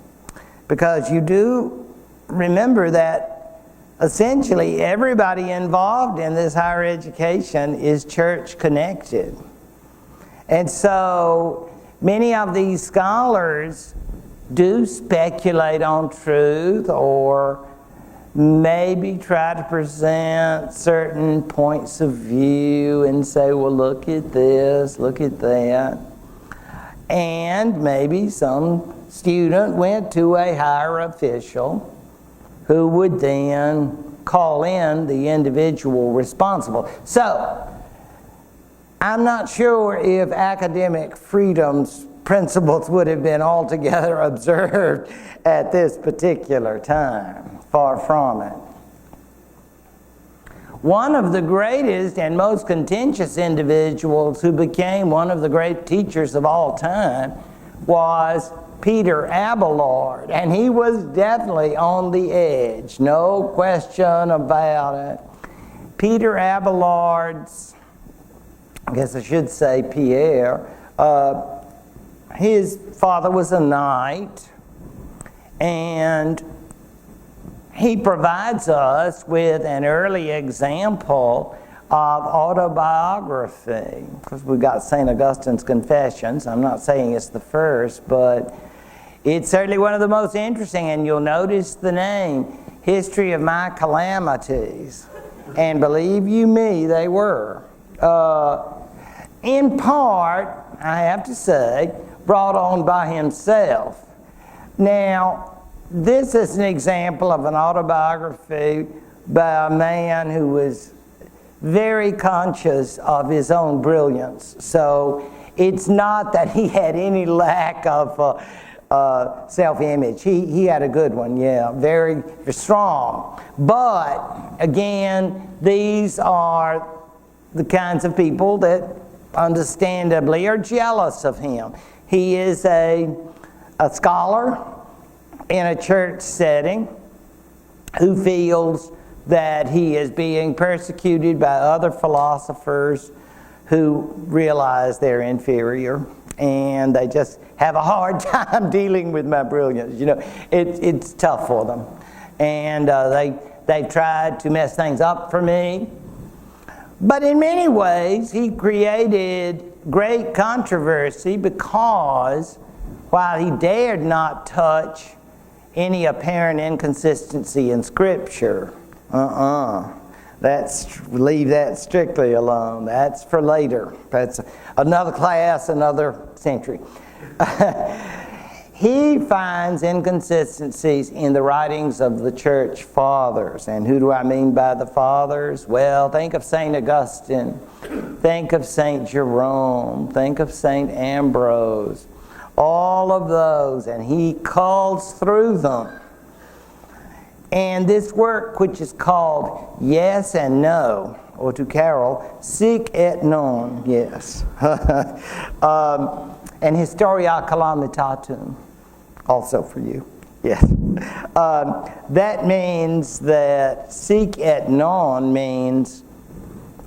Because you do remember that essentially everybody involved in this higher education is church connected. And so many of these scholars do speculate on truth, or maybe try to present certain points of view and say, well, look at this, look at that. And maybe some student went to a higher official who would then call in the individual responsible. So, I'm not sure if academic freedom's principles would have been altogether observed at this particular time. Far from it. One of the greatest and most contentious individuals who became one of the great teachers of all time was Peter Abelard, and he was definitely on the edge, no question about it. Peter Abelard's, I guess I should say Pierre, his father was a knight, and he provides us with an early example of autobiography, because we've got St. Augustine's Confessions. I'm not saying it's the first, but it's certainly one of the most interesting, and you'll notice the name, History of My Calamities. And believe you me, they were. In part, I have to say, brought on by himself. Now, this is an example of an autobiography by a man who was very conscious of his own brilliance. So it's not that he had any lack of self-image. He had a good one, yeah, very strong. But again, these are the kinds of people that understandably are jealous of him. He is a scholar in a church setting who feels that he is being persecuted by other philosophers who realize they're inferior, and they just have a hard time dealing with my brilliance. You know, it's tough for them. And they've tried to mess things up for me. But in many ways, he created great controversy because while he dared not touch any apparent inconsistency in Scripture, leave that strictly alone. That's for later. That's another class, another century. He finds inconsistencies in the writings of the church fathers. And who do I mean by the fathers? Well, think of St. Augustine. Think of St. Jerome. Think of St. Ambrose. All of those. And he calls through them. And this work, which is called Yes and No, or to Carol, Sic et Non, yes. And Historia Calamitatum, also for you, yes. That means that Sic et Non means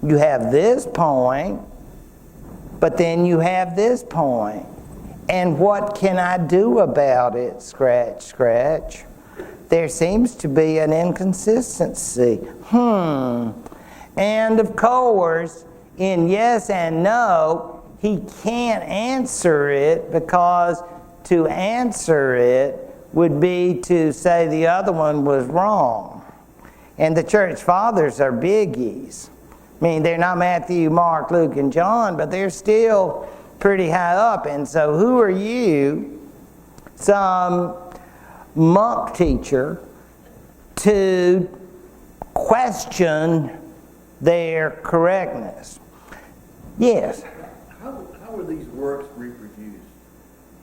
you have this point, but then you have this point. And what can I do about it? Scratch, scratch. There seems to be an inconsistency. And of course, in yes and no, he can't answer it, because to answer it would be to say the other one was wrong. And the church fathers are biggies. I mean, they're not Matthew, Mark, Luke, and John, but they're still pretty high up. And so who are you, some monk teacher, to question their correctness? Yes. How were these works reproduced?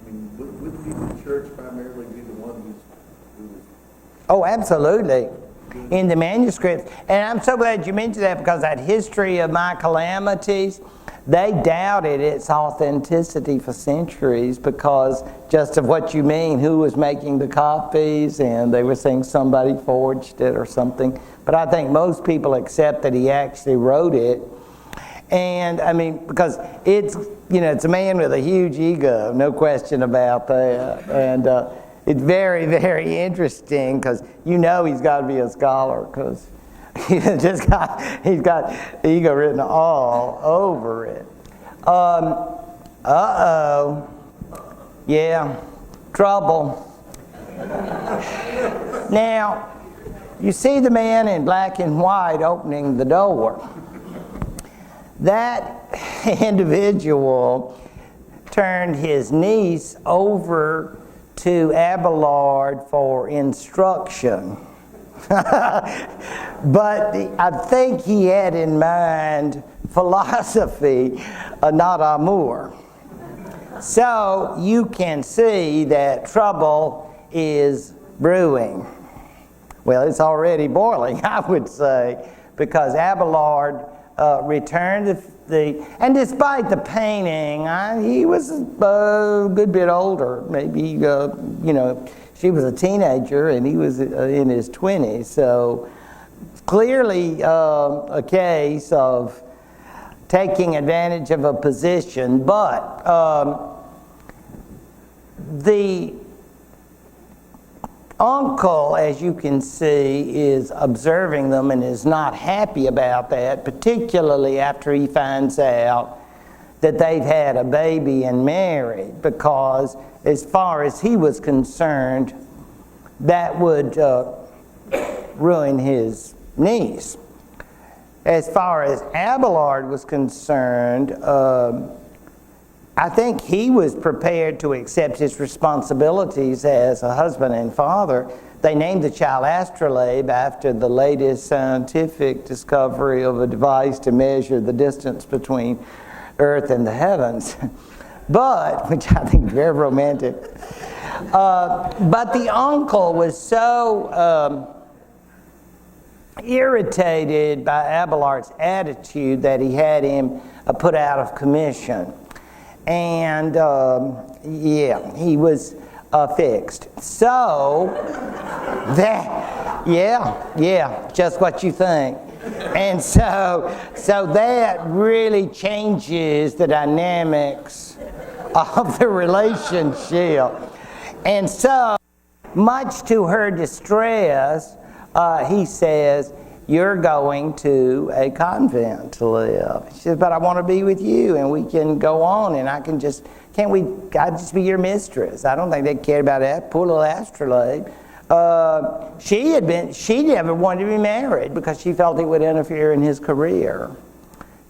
I mean, would the church primarily be the one who was... Oh, absolutely. In the manuscripts. And I'm so glad you mentioned that, because that History of My Calamities, they doubted its authenticity for centuries because just of what you mean, who was making the copies, and they were saying somebody forged it or something. But I think most people accept that he actually wrote it. And I mean, because it's a man with a huge ego, no question about that. And it's very, very interesting because he's got to be a scholar because he's got ego written all over it. Yeah, trouble. Now, you see the man in black and white opening the door. That individual turned his niece over to Abelard for instruction. But I think he had in mind philosophy, not amour. So you can see that trouble is brewing. Well, it's already boiling, I would say, because Abelard returned and despite the painting, he was a good bit older. Maybe, she was a teenager and he was in his 20s. So clearly a case of taking advantage of a position. But the uncle, as you can see, is observing them and is not happy about that, particularly after he finds out that they've had a baby and married, because as far as he was concerned, that would ruin his niece. As far as Abelard was concerned, I think he was prepared to accept his responsibilities as a husband and father. They named the child Astrolabe after the latest scientific discovery of a device to measure the distance between Earth and the heavens. Which I think is very romantic. But the uncle was so irritated by Abelard's attitude that he had him put out of commission. And he was fixed. So just what you think. And so that really changes the dynamics of the relationship. And so, much to her distress, he says, "You're going to a convent to live." She says, "But I want to be with you, and we can go on, and I'd just be your mistress." I don't think they cared about that. Poor little Astrolabe. She never wanted to be married because she felt it would interfere in his career.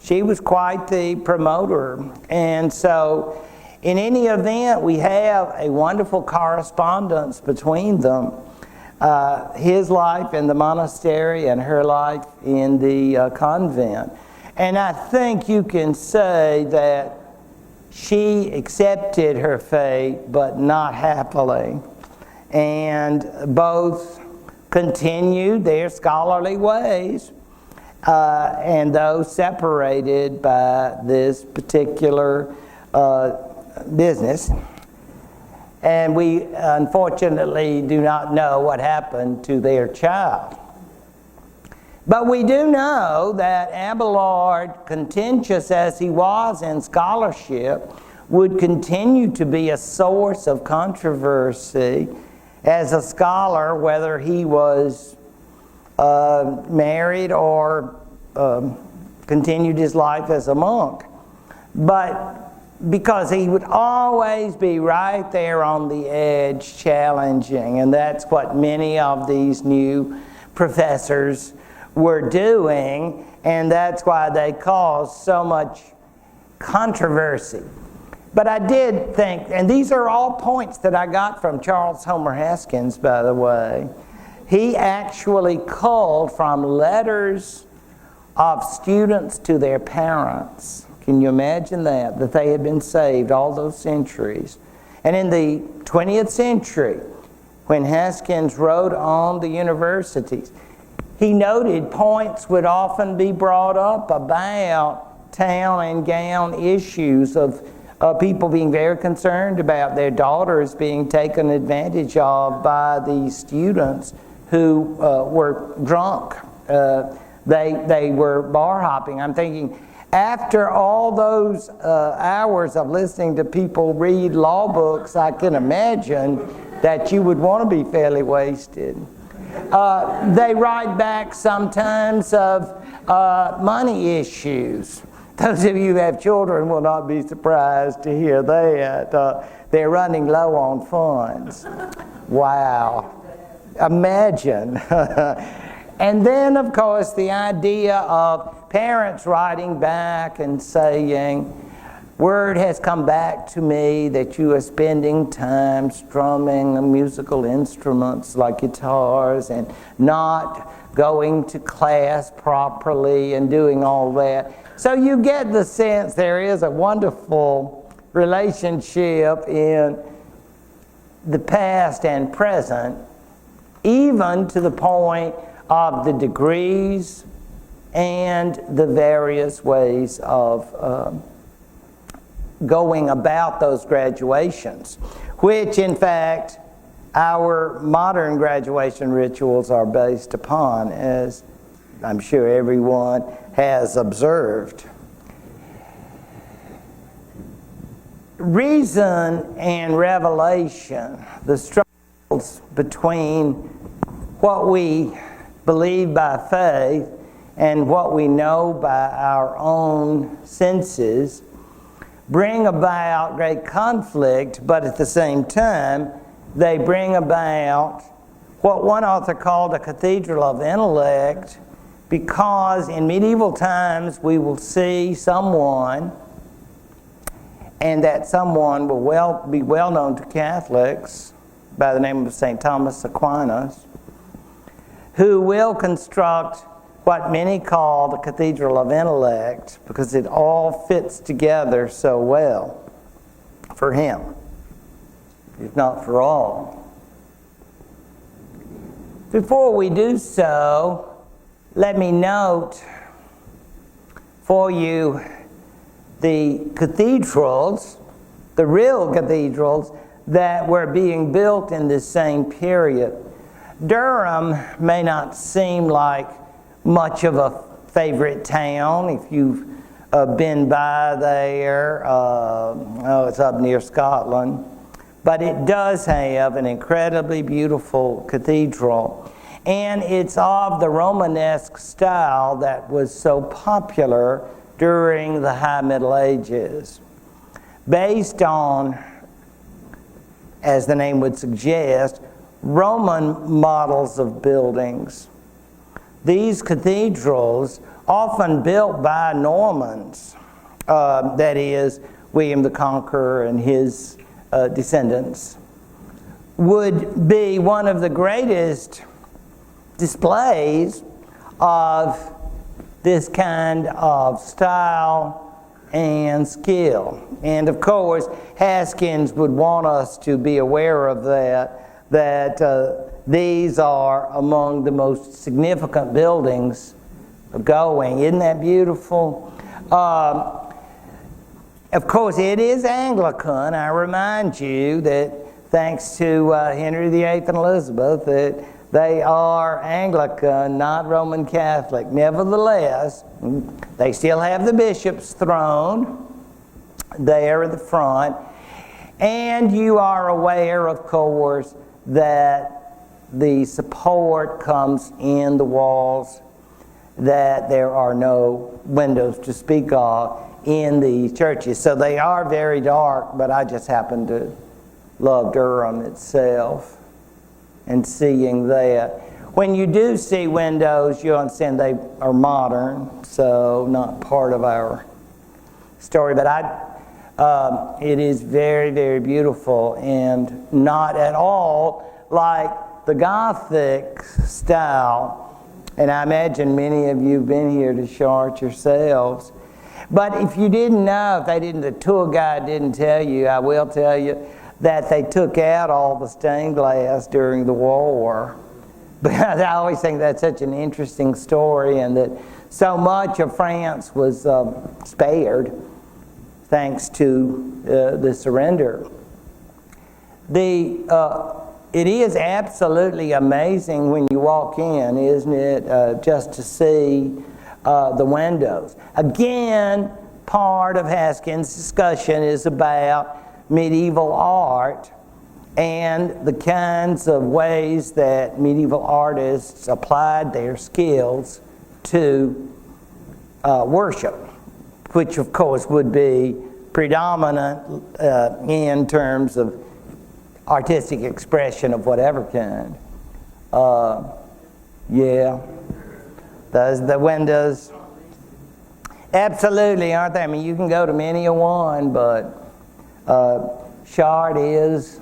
She was quite the promoter. And so, in any event, we have a wonderful correspondence between them. His life in the monastery and her life in the convent. And I think you can say that she accepted her fate, but not happily. And both continued their scholarly ways, and those separated by this particular business. And we unfortunately do not know what happened to their child. But we do know that Abelard, contentious as he was in scholarship, would continue to be a source of controversy as a scholar, whether he was married or continued his life as a monk. But because he would always be right there on the edge challenging, and that's what many of these new professors were doing, and that's why they caused so much controversy. But I did think, and these are all points that I got from Charles Homer Haskins, by the way. He actually culled from letters of students to their parents. Can you imagine that? That they had been saved all those centuries. And in the 20th century, when Haskins wrote on the universities, he noted points would often be brought up about town and gown issues of people being very concerned about their daughters being taken advantage of by these students who were drunk. They were bar hopping. I'm thinking, after all those hours of listening to people read law books, I can imagine that you would want to be fairly wasted. They write back sometimes of money issues. Those of you who have children will not be surprised to hear that. They're running low on funds. Wow. Imagine. And then, of course, the idea of parents writing back and saying, word has come back to me that you are spending time strumming musical instruments like guitars and not going to class properly and doing all that. So you get the sense there is a wonderful relationship in the past and present, even to the point of the degrees and the various ways of going about those graduations, which in fact our modern graduation rituals are based upon, as I'm sure everyone has observed. Reason and revelation, the struggles between what we believe by faith and what we know by our own senses, bring about great conflict, but at the same time, they bring about what one author called a cathedral of intellect, because in medieval times we will see someone, and that someone will be well known to Catholics by the name of St. Thomas Aquinas, who will construct what many call the cathedral of intellect, because it all fits together so well for him, if not for all. Before we do so, let me note for you the cathedrals, the real cathedrals that were being built in this same period. Durham may not seem like much of a favorite town if you've been by there. It's up near Scotland. But it does have an incredibly beautiful cathedral. And it's of the Romanesque style that was so popular during the High Middle Ages. Based on, as the name would suggest, Roman models of buildings. These cathedrals, often built by Normans, that is, William the Conqueror and his descendants, would be one of the greatest displays of this kind of style and skill. And of course, Haskins would want us to be aware of that these are among the most significant buildings going. Isn't that beautiful? Of course, it is Anglican. I remind you that thanks to Henry VIII and Elizabeth, that they are Anglican, not Roman Catholic. Nevertheless, they still have the bishop's throne there at the front. And you are aware, of course, that the support comes in the walls, that there are no windows to speak of in the churches. So they are very dark, but I just happen to love Durham itself and seeing that. When you do see windows, you understand they are modern, so not part of our story. But it is very, very beautiful and not at all like the Gothic style. And I imagine many of you have been here to Chartres yourselves. But if you didn't know, if the tour guide didn't tell you, I will tell you that they took out all the stained glass during the war But I always think that's such an interesting story, and that so much of France was spared thanks to the surrender. It is absolutely amazing when you walk in, isn't it, just to see the windows. Again, part of Haskins' discussion is about medieval art and the kinds of ways that medieval artists applied their skills to worship, which of course would be predominant in terms of artistic expression of whatever kind. Yeah, the windows, absolutely, aren't they? I mean, you can go to many a one, but Chart is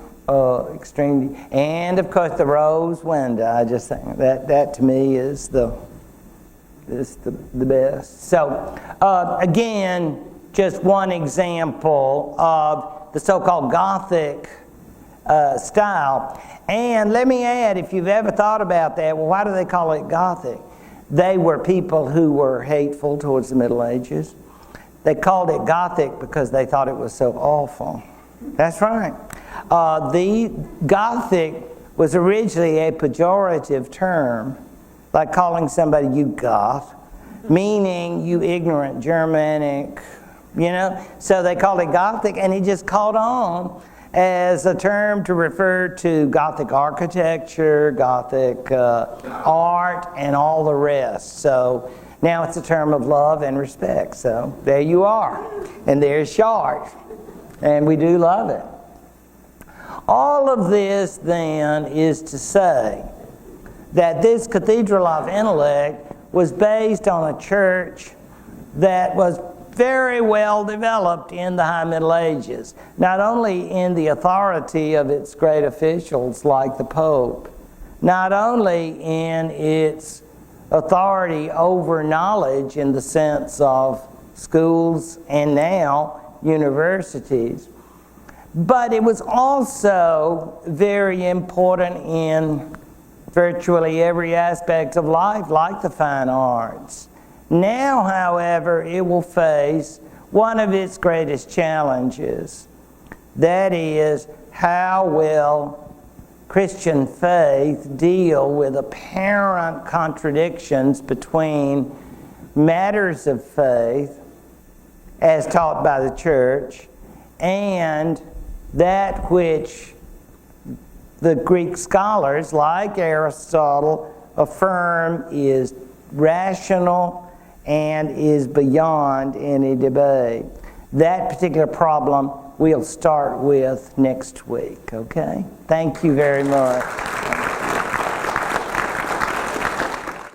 extremely, and of course the rose window. I just think that to me is the best. So again, just one example of the so-called Gothic style. And let me add, if you've ever thought about that, well, why do they call it Gothic? They were people who were hateful towards the Middle Ages. They called it Gothic because they thought it was so awful. That's right. The Gothic was originally a pejorative term, like calling somebody you Goth, meaning you ignorant Germanic, you know. So they called it Gothic, and it just caught on as a term to refer to Gothic architecture, Gothic art, and all the rest. So now it's a term of love and respect. So there you are. And there's Chart. And we do love it. All of this, then, is to say that this cathedral of intellect was based on a church that was very well developed in the High Middle Ages, not only in the authority of its great officials like the Pope, not only in its authority over knowledge in the sense of schools and now universities, but it was also very important in virtually every aspect of life, like the fine arts. Now, however, it will face one of its greatest challenges. That is, how will Christian faith deal with apparent contradictions between matters of faith as taught by the church and that which the Greek scholars like Aristotle affirm is rational and is beyond any debate. That particular problem we'll start with next week, okay? Thank you very much.